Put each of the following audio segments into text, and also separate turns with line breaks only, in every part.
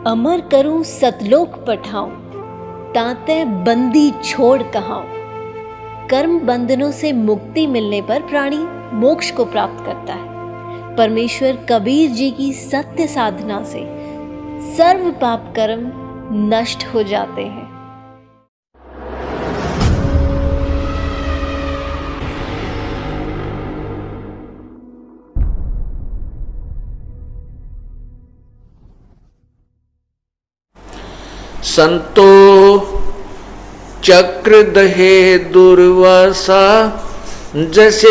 अमर करूं सतलोक पठाऊं, ताते बंदी छोड़ कहाऊं। कर्म बंधनों से मुक्ति मिलने पर प्राणी मोक्ष को प्राप्त करता है। परमेश्वर कबीर जी की सत्य साधना से सर्व पाप कर्म नष्ट हो जाते हैं।
संतो चक्र दहे दुर्वासा, जैसे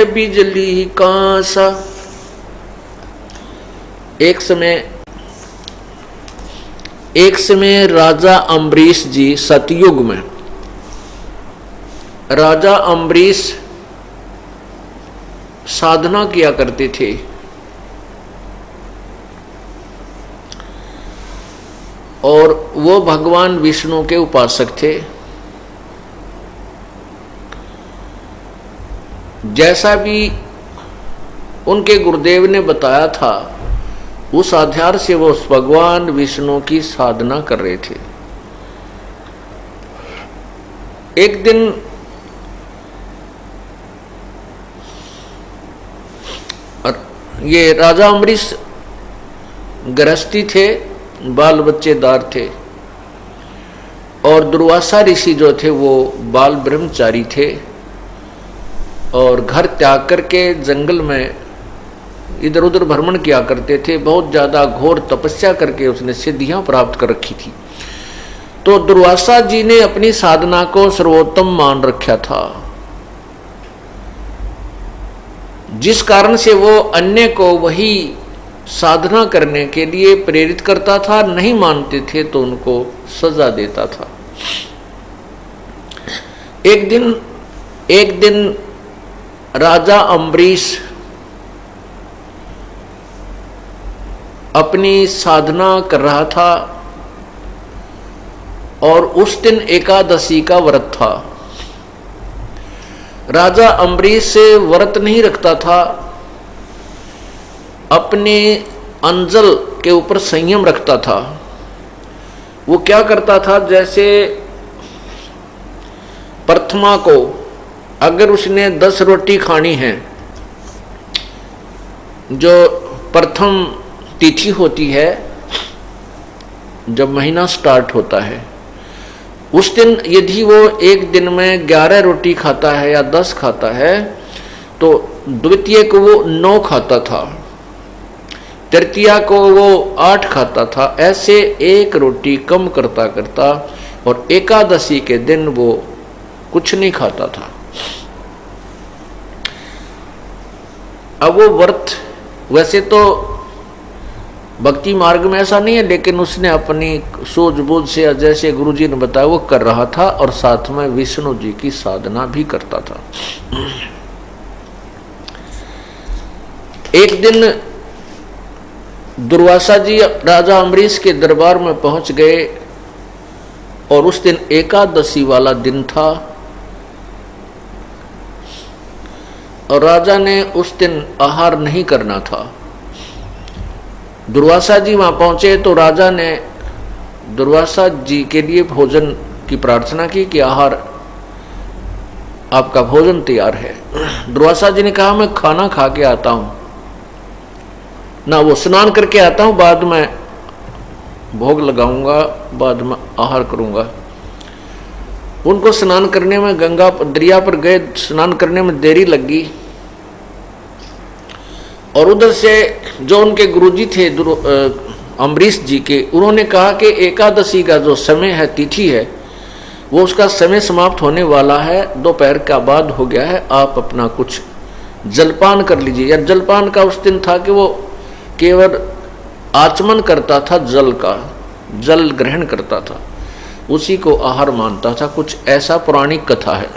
बिजली कांसा। एक समय राजा अम्बरीश जी, सतयुग में राजा अम्बरीश साधना किया करते थे। और वो भगवान विष्णु के उपासक थे। जैसा भी उनके गुरुदेव ने बताया था, उस आधार से वो भगवान विष्णु की साधना कर रहे थे। एक दिन ये राजा अम्बरीश गृहस्थी थे, बाल बच्चेदार थे, और दुर्वासा ऋषि जो थे वो बाल ब्रह्मचारी थे, और घर त्याग करके जंगल में इधर उधर भ्रमण किया करते थे। बहुत ज्यादा घोर तपस्या करके उसने सिद्धियां प्राप्त कर रखी थी। तो दुर्वासा जी ने अपनी साधना को सर्वोत्तम मान रखा था, जिस कारण से वो अन्य को वही साधना करने के लिए प्रेरित करता था। नहीं मानते थे तो उनको सजा देता था। एक दिन राजा अम्बरीश अपनी साधना कर रहा था, और उस दिन एकादशी का व्रत था। राजा अम्बरीश से व्रत नहीं रखता था, अपने अंजल के ऊपर संयम रखता था। वो क्या करता था, जैसे प्रथमा को अगर उसने 10 रोटी खानी है, जो प्रथम तिथि होती है जब महीना स्टार्ट होता है, उस दिन यदि वो एक दिन में 11 रोटी खाता है या 10 खाता है, तो द्वितीय को वो 9 खाता था, तृतीया को वो 8 खाता था। ऐसे एक रोटी कम करता करता, और एकादशी के दिन वो कुछ नहीं खाता था। अब वो व्रत वैसे तो भक्ति मार्ग में ऐसा नहीं है, लेकिन उसने अपनी सूझबूझ से, जैसे गुरुजी ने बताया, वो कर रहा था, और साथ में विष्णु जी की साधना भी करता था। एक दिन दुर्वासा जी राजा अम्बरीश के दरबार में पहुंच गए, और उस दिन एकादशी वाला दिन था, और राजा ने उस दिन आहार नहीं करना था। दुर्वासा जी वहां पहुंचे तो राजा ने दुर्वासा जी के लिए भोजन की प्रार्थना की कि आहार, आपका भोजन तैयार है। दुर्वासा जी ने कहा, मैं खाना खा के आता हूं ना, वो स्नान करके आता हूं, बाद में भोग लगाऊंगा, बाद में आहार करूंगा। उनको स्नान करने में, गंगा दरिया पर गए, स्नान करने में देरी लगी, और उधर से जो उनके गुरुजी थे अम्बरीश जी के, उन्होंने कहा कि एकादशी का जो समय है, तिथि है, वो उसका समय समाप्त होने वाला है, दोपहर का बाद हो गया है, आप अपना कुछ जलपान कर लीजिए। या जलपान का उस दिन था कि वो केवल आचमन करता था, जल ग्रहण करता था, उसी को आहार मानता था। कुछ ऐसा पौराणिक कथा है।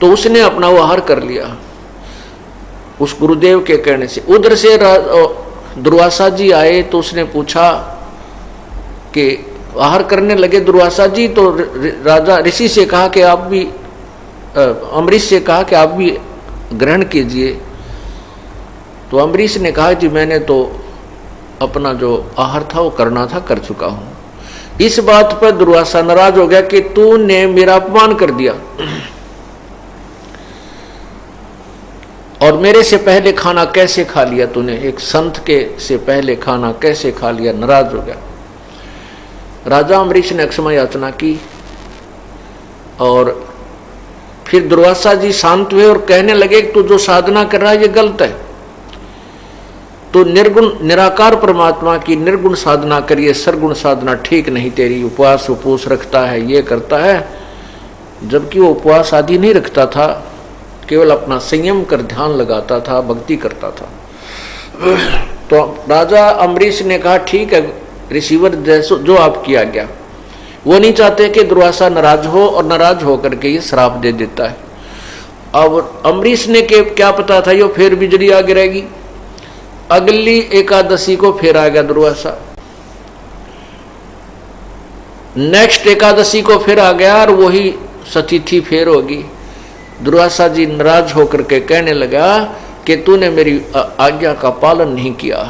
तो उसने अपना वो आहार कर लिया उस गुरुदेव के कहने से। उधर से दुर्वासा जी आए तो उसने पूछा कि आहार करने लगे दुर्वासा जी, तो राजा ऋषि से कहा कि आप भी, अम्बरीश से कहा कि आप भी ग्रहण कीजिए। तो अम्बरीश ने कहा जी मैंने तो अपना जो आहार था वो करना था, कर चुका हूं। इस बात पर दुर्वासा नाराज हो गया कि तूने मेरा अपमान कर दिया और मेरे से पहले खाना कैसे खा लिया तूने, एक संत के से पहले खाना कैसे खा लिया। नाराज हो गया। राजा अम्बरीश ने क्षमा याचना की और फिर दुर्वासा जी शांत हुए और कहने लगे कि तू जो साधना कर रहा है ये गलत है। तो निर्गुण निराकार परमात्मा की निर्गुण साधना करिए, सरगुण साधना ठीक नहीं तेरी। उपवास उपवास रखता है, ये करता है, जबकि वो उपवास आदि नहीं रखता था, केवल अपना संयम कर ध्यान लगाता था, भक्ति करता था। तो राजा अम्बरीश ने कहा ठीक है रिसीवर, जैसो जो आप किया गया। वो नहीं चाहते कि दुर्वासा नाराज हो और नाराज होकर के ये श्राप दे देता है। अब अम्बरीश ने के क्या पता था यो फिर बिजली आ गिरेगी। अगली एकादशी को फिर आ गया दुर्वासा, नेक्स्ट एकादशी को फिर आ गया और वही सतिथि फिर होगी। दुर्वासा जी नाराज होकर के कहने लगा कि तूने मेरी आज्ञा का पालन नहीं किया,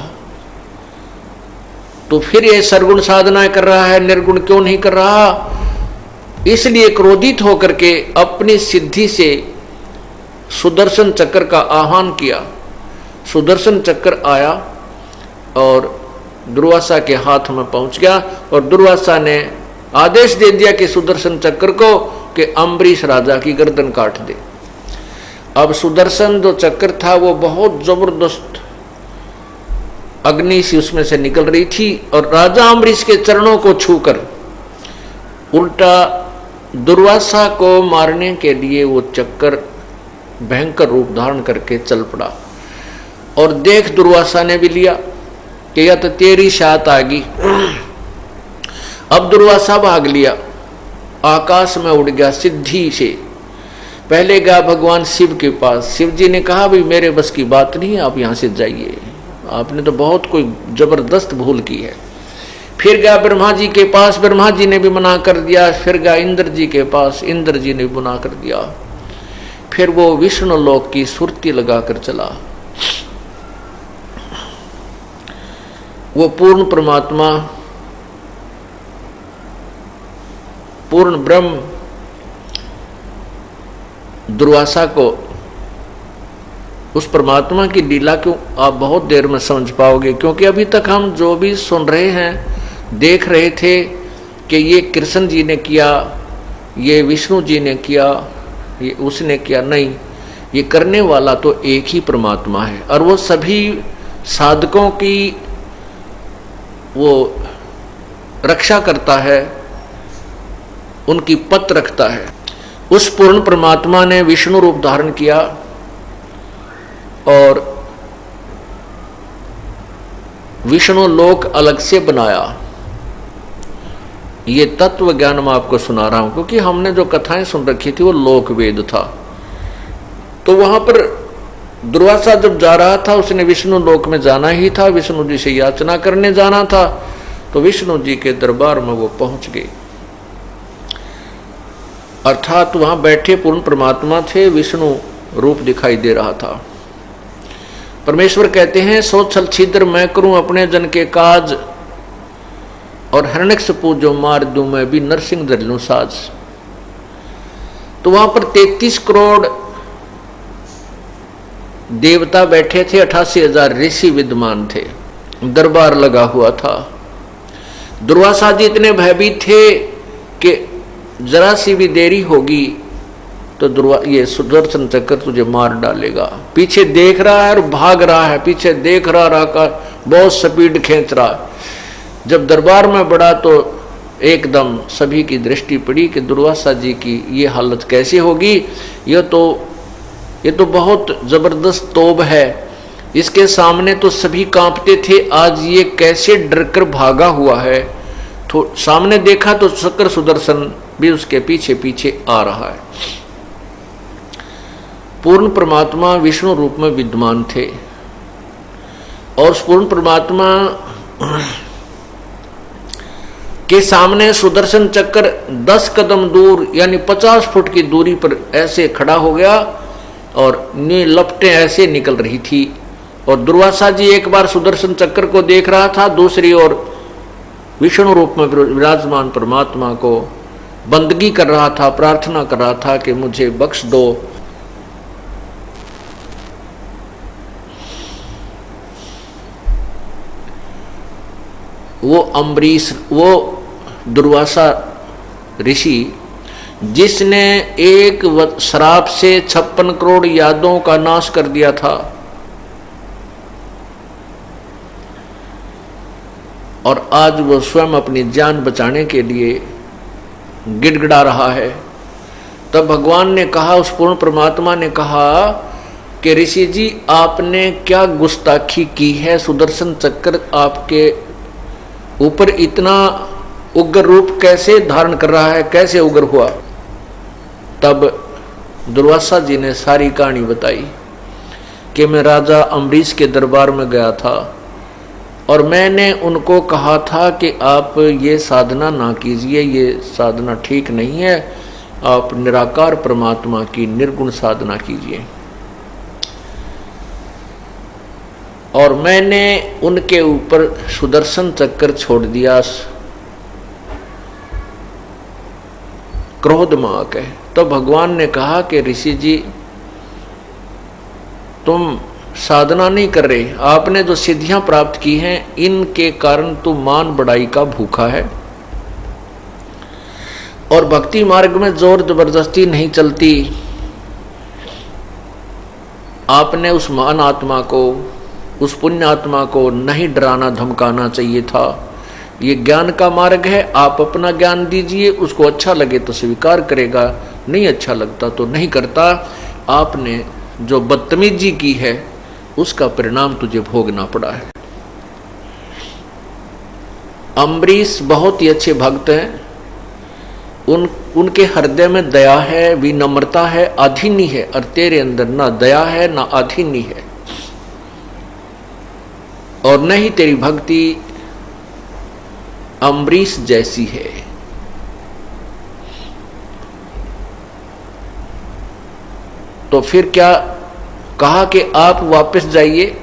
तो फिर ये सरगुण साधना कर रहा है, निर्गुण क्यों नहीं कर रहा। इसलिए क्रोधित होकर के अपनी सिद्धि से सुदर्शन चक्र का आह्वान किया। सुदर्शन चक्र आया और दुर्वासा के हाथ में पहुंच गया और दुर्वासा ने आदेश दे दिया कि सुदर्शन चक्र को कि अम्बरीश राजा की गर्दन काट दे। अब सुदर्शन जो चक्र था वो बहुत जबरदस्त अग्नि सी उसमें से निकल रही थी और राजा अम्बरीश के चरणों को छूकर उल्टा दुर्वासा को मारने के लिए वो चक्कर भयंकर रूप धारण करके चल पड़ा। और देख दुर्वासा ने भी लिया कि या तो तेरी शात आ गई। अब दुर्वासा भाग लिया, आकाश में उड़ गया सिद्धि से। पहले गया भगवान शिव के पास। शिव जी ने कहा भाई मेरे बस की बात नहीं है, आप यहाँ से जाइए, आपने तो बहुत कोई जबरदस्त भूल की है। फिर गया ब्रह्मा जी के पास, ब्रह्मा जी ने भी मना कर दिया। फिर गया इंद्र जी के पास, इंद्र जी ने भी मना कर दिया। फिर वो विष्णु लोक की सुरती लगाकर चला। वो पूर्ण परमात्मा, पूर्ण ब्रह्म दुर्वासा को, उस परमात्मा की लीला को आप बहुत देर में समझ पाओगे, क्योंकि अभी तक हम जो भी सुन रहे हैं, देख रहे थे कि ये कृष्ण जी ने किया, ये विष्णु जी ने किया, ये उसने किया, नहीं, ये करने वाला तो एक ही परमात्मा है। और वो सभी साधकों की वो रक्षा करता है, उनकी पत रखता है। उस पूर्ण परमात्मा ने विष्णु रूप धारण किया और विष्णु लोक अलग से बनाया। ये तत्व ज्ञान मैं आपको सुना रहा हूं, क्योंकि हमने जो कथाएं सुन रखी थी वो लोक वेद था। तो वहां पर दुर्वासा जब जा रहा था, उसने विष्णु लोक में जाना ही था, विष्णु जी से याचना करने जाना था। तो विष्णु जी के दरबार में वो पहुंच गए, अर्थात वहां बैठे पूर्ण परमात्मा थे, विष्णु रूप दिखाई दे रहा था। परमेश्वर कहते हैं सो छल छिद्र मैं करूं अपने जन के काज, और हिरण्यकशिपु जो मार दूं मैं भी नरसिंह धर लूं साज। तो वहां पर 33 करोड़ देवता बैठे थे, 88,000 ऋषि विद्यमान थे, दरबार लगा हुआ था। दुर्वासा जी इतने भयभीत थे कि जरा सी भी देरी होगी तो ये सुदर्शन चक्र तुझे मार डालेगा। पीछे देख रहा है और भाग रहा है, पीछे देख रहा का बहुत स्पीड खींच रहा है। जब दरबार में बढ़ा तो एकदम सभी की दृष्टि पड़ी कि दुर्वासा जी की ये हालत कैसे होगी। ये तो बहुत जबरदस्त तोब है, इसके सामने तो सभी कांपते थे, आज ये कैसे डरकर भागा हुआ है। तो सामने देखा तो चक्र सुदर्शन भी उसके पीछे पीछे आ रहा है। पूर्ण परमात्मा विष्णु रूप में विद्यमान थे और उस पूर्ण परमात्मा के सामने सुदर्शन चक्र 10 कदम दूर यानी 50 फुट की दूरी पर ऐसे खड़ा हो गया और लपटें ऐसे निकल रही थी और दुर्वासा जी एक बार सुदर्शन चक्र को देख रहा था, दूसरी ओर विष्णु रूप में विराजमान परमात्मा को बंदगी कर रहा था, प्रार्थना कर रहा था कि मुझे बख्श दो। वो अम्बरीश, वो दुर्वासा ऋषि जिसने एक श्राप से 56 करोड़ यादों का नाश कर दिया था, और आज वो स्वयं अपनी जान बचाने के लिए गिड़गिड़ा रहा है। तब भगवान ने कहा, उस पूर्ण परमात्मा ने कहा कि ऋषि जी आपने क्या गुस्ताखी की है, सुदर्शन चक्र आपके ऊपर इतना उग्र रूप कैसे धारण कर रहा है, कैसे उग्र हुआ। तब दुर्वासा जी ने सारी कहानी बताई कि मैं राजा अम्बरीश के दरबार में गया था और मैंने उनको कहा था कि आप ये साधना ना कीजिए, ये साधना ठीक नहीं है, आप निराकार परमात्मा की निर्गुण साधना कीजिए। और मैंने उनके ऊपर सुदर्शन चक्र छोड़ दिया क्रोध में आके। तो भगवान ने कहा कि ऋषि जी तुम साधना नहीं कर रहे, आपने जो सिद्धियां प्राप्त की हैं इनके कारण तू मान बढ़ाई का भूखा है, और भक्ति मार्ग में जोर जबरदस्ती नहीं चलती। आपने उस महान आत्मा को, उस पुण्य आत्मा को नहीं डराना धमकाना चाहिए था। ये ज्ञान का मार्ग है, आप अपना ज्ञान दीजिए, उसको अच्छा लगे तो स्वीकार करेगा, नहीं अच्छा लगता तो नहीं करता। आपने जो बदतमीजी की है उसका परिणाम तुझे भोगना पड़ा है। अम्बरीश बहुत ही अच्छे भक्त हैं, उनके हृदय में दया है, विनम्रता है, अधीनी है, और तेरे अंदर ना दया है ना अधीनी है, और न ही तेरी भक्ति अम्बरीश जैसी है। तो फिर क्या कहा कि आप वापस जाइए,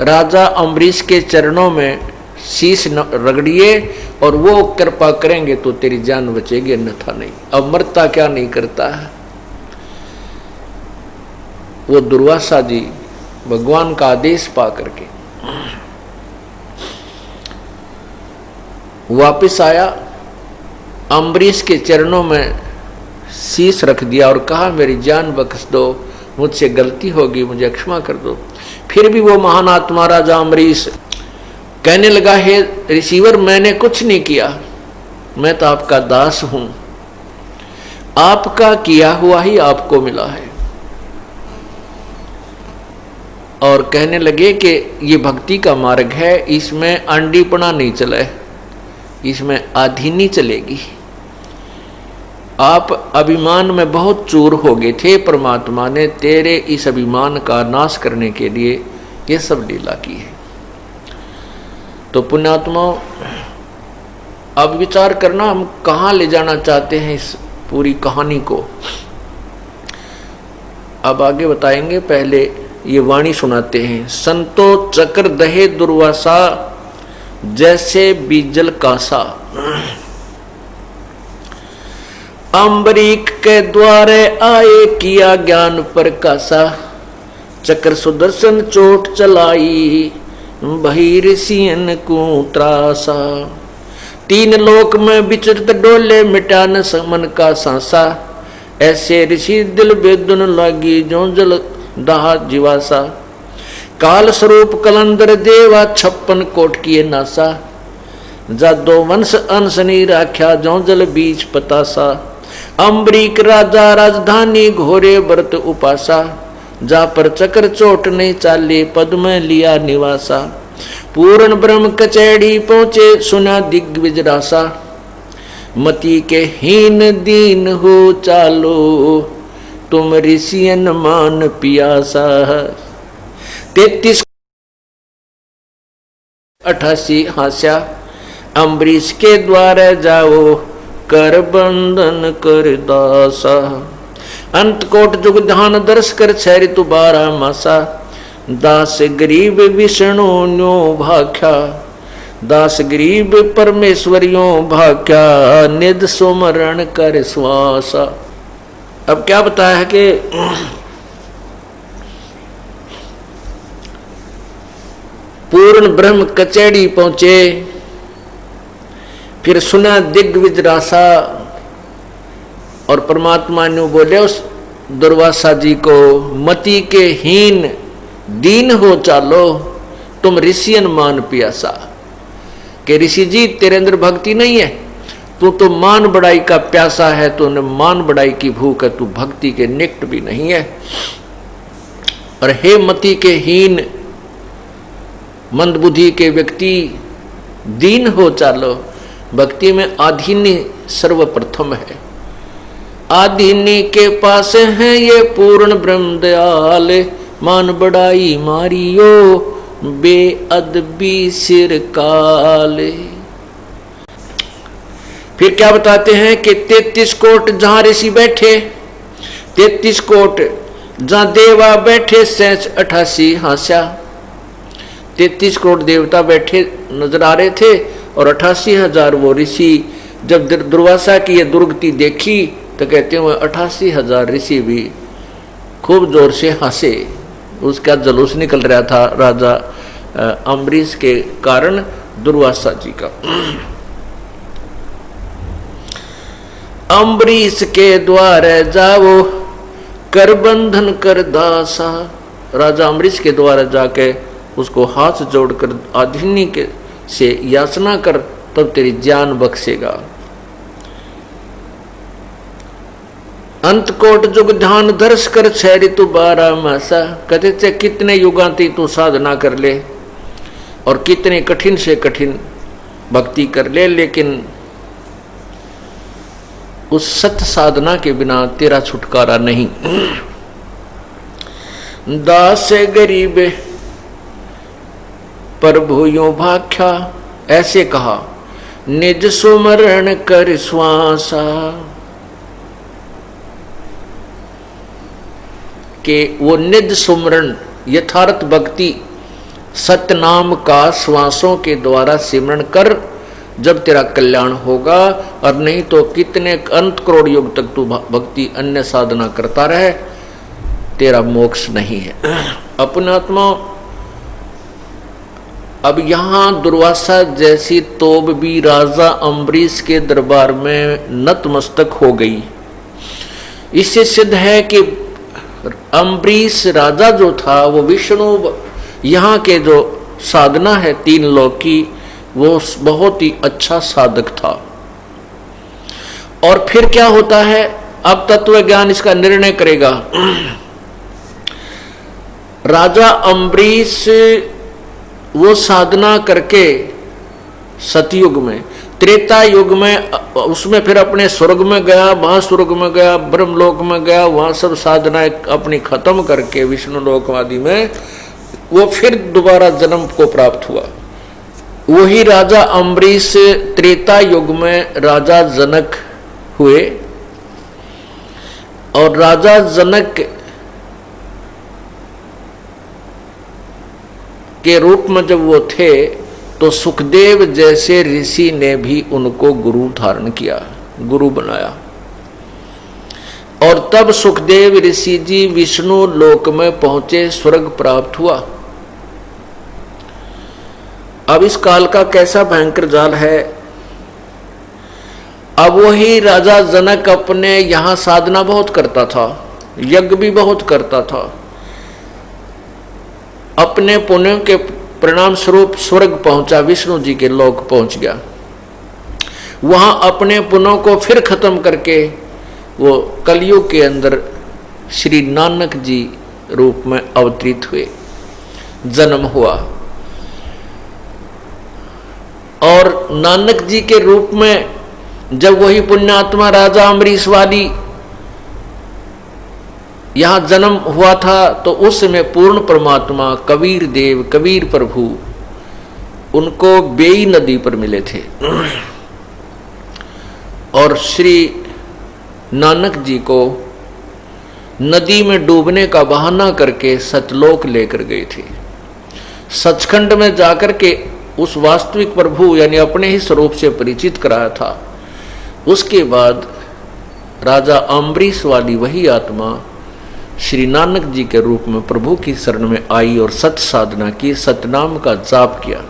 राजा अम्बरीश के चरणों में शीश रगड़िए और वो कृपा करेंगे तो तेरी जान बचेगी, अन्यथा नहीं। अब मरता क्या नहीं करता है। वो दुर्वासा जी भगवान का आदेश पा करके वापिस आया, अम्बरीश के चरणों में शीश रख दिया और कहा मेरी जान बख्श दो, मुझसे गलती होगी, मुझे क्षमा कर दो। फिर भी वो महान आत्मा राजा अम्बरीश कहने लगा, हे रिसीवर मैंने कुछ नहीं किया, मैं तो आपका दास हूं, आपका किया हुआ ही आपको मिला है। और कहने लगे कि ये भक्ति का मार्ग है, इसमें अंडीपना नहीं चले, इसमें अधीनी चलेगी। आप अभिमान में बहुत चूर हो गए थे, परमात्मा ने तेरे इस अभिमान का नाश करने के लिए ये सब लीला की है। तो पुण्यात्मा अब विचार करना, हम कहाँ ले जाना चाहते हैं इस पूरी कहानी को, अब आगे बताएंगे। पहले ये वाणी सुनाते हैं। संतो चक्र दहे दुर्वासा, जैसे बीजल कासा, अम्बरीक के द्वारे आए किया ज्ञान प्रकाशा, चक्र सुदर्शन चोट चलाई भई ऋषियन को त्रासा, तीन लोक में विचरत डोले मिटा न मन का सांसा, ऐसे ऋषि दिल बेदुन लागी जो जल दहा जीवासा, काल स्वरूप कलंदर देवा 56 कोट किए नासा, जादो वंश अंशनी राख्या जो जल बीच पतासा, अम्बरीक राजा राजधानी घोरे व्रत उपासा, जा पर चक्र चोट नहीं चाले पद में लिया निवासा, पूर्ण ब्रह्म कचैड़ी पहुंचे सुना दिग्विजरासा, मति के हीन दीन हो चालो तुम ऋषियन मान पियासा। 33-88 हास्या, अम्बरीश के द्वारा जाओ कर बंधन कर दासा, अंत कोट जुग ध्यान दर्श कर छैरि तु 12 मासा, दास गरीब विष्णु न्यो भाख्या, दास गरीब परमेश्वरियों भाख्या, निध सुमरण कर श्वासा। अब क्या बताया है कि पूर्ण ब्रह्म कचेड़ी पहुंचे, फिर सुना दिग्विजरासा, और परमात्मा ने बोले उस दुर्वासा जी को, मति के हीन दीन हो चालो, तुम ऋषियन मान पियासा। कि ऋषि जी तेरे अंदर भक्ति नहीं है, तू तो मान बड़ाई का प्यासा है, तूने मान बड़ाई की भूख है, तू भक्ति के निकट भी नहीं है। और हे मति के हीन मंदबुद्धि के व्यक्ति, दीन हो चालो। भक्ति में आधीनी सर्वप्रथम है। आधीनी के पास है ये पूर्ण ब्रह्म दयाल, मान बड़ाई मारियो बेअदबी सिर काले। फिर क्या बताते हैं कि 33 कोट जहां ऋषि बैठे, 33 कोट जहां देवा बैठे, 88 हास्या। 33 करोड़ देवता बैठे नजर आ रहे थे और 88,000 वो ऋषि। जब दुर्वासा की ये दुर्गति देखी तो कहते हैं 88,000 ऋषि भी खूब जोर से हंसे। उसका जुलूस निकल रहा था राजा अम्बरीश के कारण दुर्वासा जी का। अम्बरीश के द्वारे जाओ कर बंधन कर दासा। राजा अम्बरीश के द्वारा जाके उसको हाथ जोड़कर आधीनी के से याचना कर, तब तेरी जान बख्शेगा। अंतकोट जुग ध्यान दर्श कर 6 ऋतु 12 मासा। कहते थे कितने युगांती तू साधना कर ले और कितने कठिन से कठिन भक्ति कर ले, लेकिन उस सत्य साधना के बिना तेरा छुटकारा नहीं। दास गरीब प्रभु यो भाख्या, ऐसे कहा निज सुमरण कर श्वासा। कि वो निज सुमरण यथार्थ भक्ति सत्य नाम का श्वासों के द्वारा सिमरण कर, जब तेरा कल्याण होगा। और नहीं तो कितने अनंत करोड़ युग तक तू भक्ति अन्य साधना करता रहे, तेरा मोक्ष नहीं है। अपने आत्मा अब यहां दुर्वासा जैसी तोब भी राजा अम्बरीश के दरबार में नतमस्तक हो गई। इससे सिद्ध है कि अम्बरीश राजा जो था वो विष्णु यहाँ के जो साधना है 3 लोक की, वो बहुत ही अच्छा साधक था। और फिर क्या होता है, अब तत्व ज्ञान इसका निर्णय करेगा। राजा अम्बरीश वो साधना करके सतयुग में, त्रेता युग में, उसमें फिर अपने स्वर्ग में गया, महास्वर्ग में गया, ब्रह्मलोक में गया, वहां सब साधनाएं अपनी खत्म करके विष्णु लोक आदि में वो फिर दोबारा जन्म को प्राप्त हुआ। वही राजा अम्बरीश त्रेता युग में राजा जनक हुए। और राजा जनक के रूप में जब वो थे तो सुखदेव जैसे ऋषि ने भी उनको गुरु धारण किया, गुरु बनाया। और तब सुखदेव ऋषि जी विष्णु लोक में पहुंचे, स्वर्ग प्राप्त हुआ। अब इस काल का कैसा भयंकर जाल है। अब वही राजा जनक अपने यहां साधना बहुत करता था, यज्ञ भी बहुत करता था, अपने पुण्य के परिणाम स्वरूप स्वर्ग पहुंचा, विष्णु जी के लोक पहुंच गया। वहां अपने पुण्यों को फिर खत्म करके वो कलयुग के अंदर श्री नानक जी रूप में अवतरित हुए, जन्म हुआ। और नानक जी के रूप में जब वही पुण्यात्मा राजा अम्बरीश वाली यहां जन्म हुआ था, तो उस समय पूर्ण परमात्मा कबीर देव, कबीर प्रभु उनको बेई नदी पर मिले थे। और श्री नानक जी को नदी में डूबने का बहाना करके सतलोक लेकर गए थे। सचखंड में जाकर के उस वास्तविक प्रभु यानी अपने ही स्वरूप से परिचित कराया था। उसके बाद राजा अम्बरीश वाली वही आत्मा श्री नानक जी के रूप में प्रभु की शरण में आई और सत साधना की, सतनाम का जाप किया,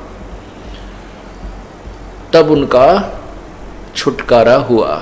तब उनका छुटकारा हुआ।